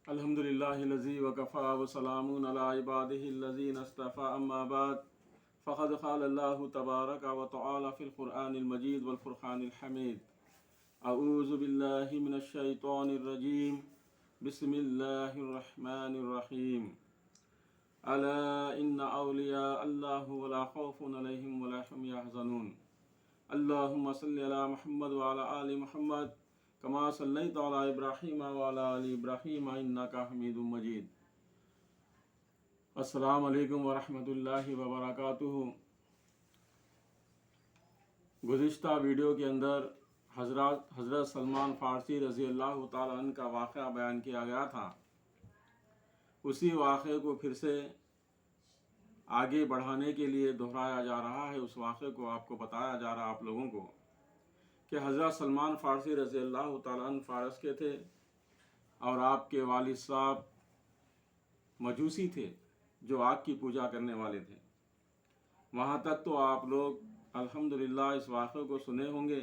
अल्हम्दुलिल्लाहिल्लज़ी वकफ़ा वसलामुन अला इबादिहिल्लज़ीना इस्तफ़ा अम्मा बाद फ़क़द क़ालल्लाहु तबारक व तआला फ़िल क़ुरआनिल मजीद वल फ़ुरक़ानिल हमीद। अऊज़ु बिल्लाहि मिनश शैतानिर रजीम। बिस्मिल्लाहिर रहमानिर रहीम। अला इन्ना औलिया अल्लाह ला खौफ़ुन अलैहिम व ला हुम यहज़नून। अल्लाहुम्मा सल्लि अला मुहम्मद व अला आलि मुहम्मद कमा सल्लैता अला इब्राहीम व अला आलि इब्राहीम इन्नका हमीदुम मजीद। अस्सलामु अलैकुम व रहमतुल्लाहि व बरकातुहू। गुज़िश्ता वीडियो के अंदर हज़रत सलमान फ़ारसी रज़ी अल्लाह तआला अन्हु का वाक़या बयान किया गया था। उसी वाक़े को फिर से आगे बढ़ाने के लिए दोहराया जा रहा है। उस वाक़े को आपको बताया जा रहा है आप लोगों को कि हज़रत सलमान फ़ारसी रज़ी अल्लाह तआला अन्हु फ़ारस के थे और आपके वालिद साहब मजूसी थे जो आग की पूजा करने वाले थे। वहाँ तक तो आप लोग अल्हम्दुलिल्लाह इस वाक़े को सुने होंगे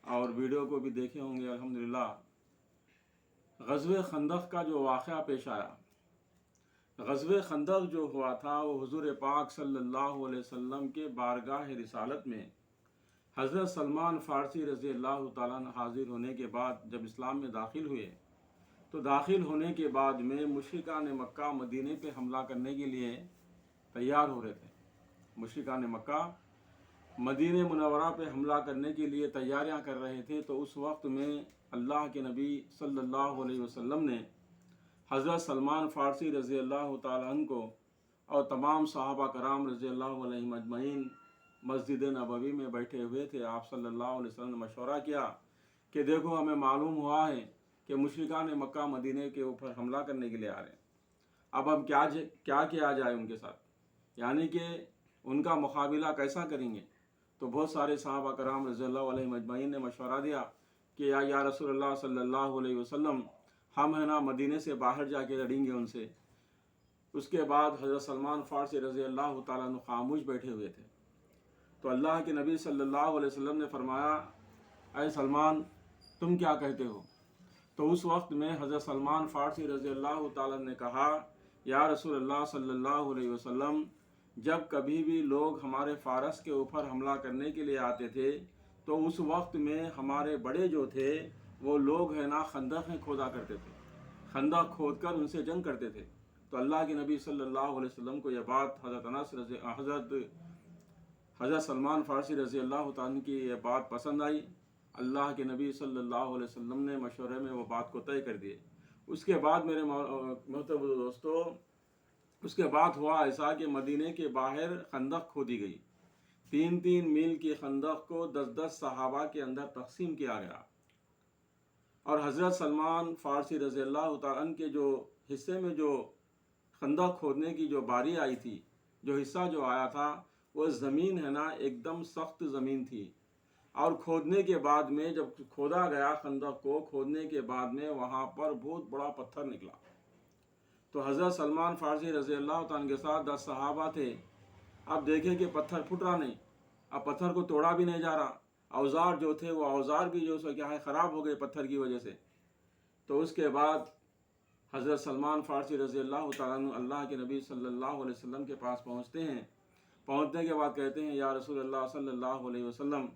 और वीडियो को भी देखे होंगे अल्हम्दुलिल्लाह। ग़ज़वे खंदक का जो वाक़या पेश आया, ग़ज़वे खंदक जो हुआ था वो हुज़ूर पाक सल्लल्लाहु अलैहि वसल्लम के बारगाह रिसालत में हज़रत सलमान फ़ारसी रज़ी अल्लाह तआला अन्हु हाज़िर होने के बाद जब इस्लाम में दाखिल हुए तो दाखिल होने के बाद में मुशरिकान मक्का मदीने पे हमला करने के लिए तैयार हो रहे थे। मुशरिकान मक्का मदीने मुनव्वरा पे हमला करने के लिए तैयारियां कर रहे थे। तो उस वक्त में अल्लाह के नबी सल्लल्लाहु अलैहि वसल्लम ने हज़रत सलमान फ़ारसी रज़ी अल्लाह तआला अन्हु को और तमाम सहाबा कराम रज़ी अल्लाह अलैहिम अजमईन मस्जिद नबवी में बैठे हुए थे। आप सल्लल्लाहु अलैहि वसल्लम ने मशवरा किया कि देखो हमें मालूम हुआ है कि मुशरिकान मक्का मदीने के ऊपर हमला करने के लिए आ रहे हैं। अब हम क्या किया जाए उनके साथ, यानी कि उनका मुकाबला कैसा करेंगे। तो बहुत सारे सहाबा कराम रज़ियल्लाहु अलैहिम अजमईन ने मशवरा दिया कि या रसूलल्लाह सल्लल्लाहु अलैहि वसल्लम हम है ना मदीने से बाहर जाके लड़ेंगे उनसे। उसके बाद हज़रत सलमान फ़ारसी रज़ी अल्लाह तआला अन्हु खामोश बैठे हुए थे। तो अल्लाह के नबी सल्लल्लाहु अलैहि वसल्लम ने फरमाया, ऐ सलमान तुम क्या कहते हो। तो उस वक्त में हज़रत सलमान फ़ारसी रज़ी अल्लाह तआला ने कहा, या रसूलल्लाह सल्लल्लाहु अलैहि वसल्लम जब कभी भी लोग हमारे फ़ारस के ऊपर हमला करने के लिए आते थे तो उस वक्त में हमारे बड़े जो थे वो लोग है ना खंदक़ें खोदा करते थे, खंदक खोद कर उनसे जंग करते थे। तो अल्लाह के नबी सल्लल्लाहु अलैहि वसल्लम को यह बात हज़रत सलमान फ़ारसी रज़ी अल्लाह तआला की यह बात पसंद आई। अल्लाह के नबी सल्लल्लाहु अलैहि वसल्लम ने मशवरे में वो बात को तय कर दिए। उसके बाद मेरे मोहतरम दोस्तों, उसके बाद हुआ ऐसा कि मदीने के बाहर खंदक खोदी गई। 3-3 मील की खंदक को 10-10 सहाबा के अंदर तकसीम किया गया और हज़रत सलमान फ़ारसी रज़ी अल्लाह तआला अन्हु के जो हिस्से में जो खंदक खोदने की जो बारी आई थी, जो हिस्सा जो आया था, वो ज़मीन है ना एकदम सख्त ज़मीन थी। और खोदने के बाद में जब खोदा गया खंदक को खोदने के बाद में वहाँ पर बहुत बड़ा पत्थर निकला। तो हज़रत सलमान फ़ारसी रज़ी अल्लाह तआला के साथ 10 सहाबा थे। अब देखे कि पत्थर फुट रहा नहीं, अब पत्थर को तोड़ा भी नहीं जा रहा। औजार जो थे वो औजार भी जो सो क्या है ख़राब हो गए पत्थर की वजह से। तो उसके बाद हज़रत सलमान फ़ारसी रज़ी अल्लाह तआला अन्हु अल्लाह के नबी सल्लल्लाहु अलैहि वसल्लम के पास पहुँचते हैं। पहुँचने के बाद कहते हैं, या रसूलल्लाह सल्लल्लाहु अलैहि वसल्लम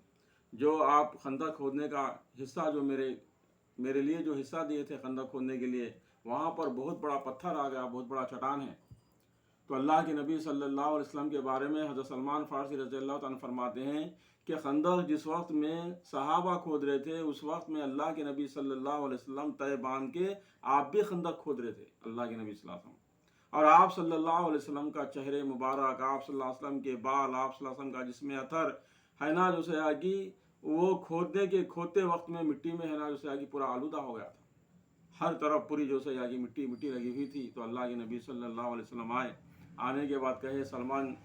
जो आप खंदक खोदने का हिस्सा जो मेरे लिए जो हिस्सा दिए थे खंदक खोदने के लिए, वहाँ पर बहुत बड़ा पत्थर आ गया, बहुत बड़ा चट्टान है। तो अल्लाह के नबी सल्लल्लाहु अलैहि वसल्लम के बारे में हज़रत सलमान फ़ारसी रज़ी अल्लाह तआला फरमाते हैं कि खंदक जिस वक्त में सहाबा खोद रहे थे उस वक्त में अल्लाह के नबी सल्लल्लाहु अलैहि वसल्लम तय बांध के आप भी खंदक खोद रहे थे, अल्लाह के नबी सल्लल्लाहु अलैहि वसल्लम। और आप सल्लल्लाहु अलैहि वसल्लम का चेहरे मुबारक, आप सल्लल्लाहु अलैहि वसल्लम के बाल, आप सल्लल्लाहु अलैहि वसल्लम का जिस्म अथर है ना जो से कि वो खोदते वक्त में मिट्टी में है ना जो से कि पूरा आलूदा हो गया था। हर तरफ पूरी जो से कि मिट्टी लगी हुई थी। तो अल्लाह के नबी सल्लल्लाहु अलैहि वसल्लम आए। आने के बाद कहे, सलमान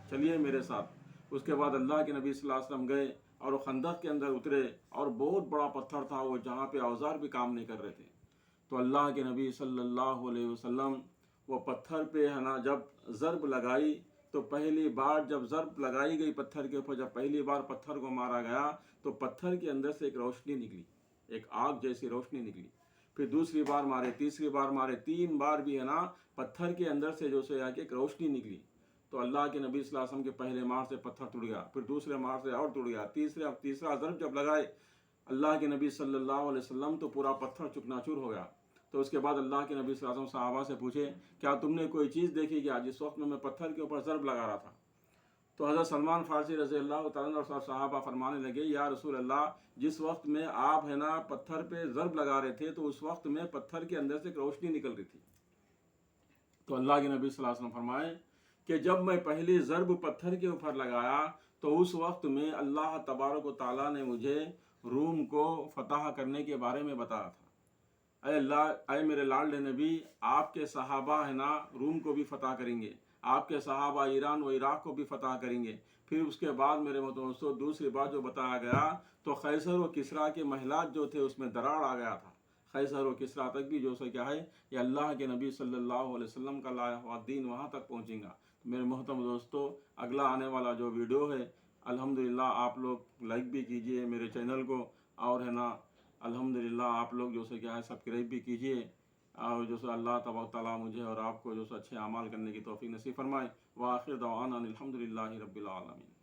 चलिए मेरे साथ। उसके बाद अल्लाह के नबी सल्लल्लाहु अलैहि वसल्लम गए और वो खंदक के अंदर उतरे और बहुत बड़ा पत्थर था वो, जहाँ पे औजार भी काम नहीं कर रहे थे। तो अल्लाह के नबी सल्लल्लाहु अलैहि वसल्लम वो पत्थर पे है ना जब ज़रब लगाई तो पहली बार जब ज़रब लगाई गई पत्थर के ऊपर, जब पहली बार पत्थर को मारा गया तो पत्थर के अंदर से एक रोशनी निकली। ایک آگ جیسی روشنی نکلی. پھر دوسری بار مارے, تیسری بار مارے, 3 بار بھی ہے نا پتھر کے اندر سے جو سو کہ ایک روشنی نکلی. تو اللہ کے نبی صلی اللہ علیہ وسلم کے پہلے مار سے پتھر ٹوٹ گیا, پھر دوسرے مار سے اور ٹوٹ گیا, تیسرا ضرب جب لگائے اللہ کے نبی صلی اللہ علیہ وسلم تو پورا پتھر چکنا چور ہو گیا. تو اس کے بعد اللہ کے نبی صلی اللہ علیہ وسلم صحابہ سے پوچھے, کیا تم نے کوئی چیز دیکھی کیا جس وقت میں پتھر کے اوپر ضرب لگا رہا تھا؟ تو حضرت سلمان فارسی رضی اللہ تعالیٰ عنہ اور صحابہ فرمانے لگے, یا رسول اللہ, جس وقت میں آپ ہے نا پتھر پہ ضرب لگا رہے تھے تو اس وقت میں پتھر کے اندر سے ایک روشنی نکل رہی تھی. تو اللہ کے نبی صلی اللہ علیہ وسلم فرمائے کہ جب میں پہلی ضرب پتھر کے اوپر لگایا تو اس وقت میں اللہ تبارک و تعالیٰ نے مجھے روم کو فتح کرنے کے بارے میں بتایا تھا. اے اللہ, اے میرے لاڈلے نبی, آپ کے صحابہ ہے نا روم کو بھی فتح کریں گے, آپ کے صحابہ ایران و عراق کو بھی فتح کریں گے. پھر اس کے بعد میرے دوستو دوسری بات جو بتایا گیا تو قیصر و کسریٰ کے محلات جو تھے اس میں دراڑ آ گیا تھا. قیصر و کسریٰ تک بھی جو سو کیا ہے یہ اللہ کے نبی صلی اللہ علیہ وسلم کا لایا ہوا دین وہاں تک پہنچے گا. میرے محترم دوستو, اگلا آنے والا جو ویڈیو ہے الحمدللہ آپ لوگ لائک بھی کیجئے میرے چینل کو, اور ہے نا الحمدللہ آپ لوگ جو سے کیا ہے سبسکرائب بھی کیجئے, اور جو سو اللہ تبارک تعالیٰ مجھے اور آپ کو جو سو اچھے اعمال کرنے کی توفیق نصیب فرمائے. وآخر دعوانا الحمدللہ رب العالمین.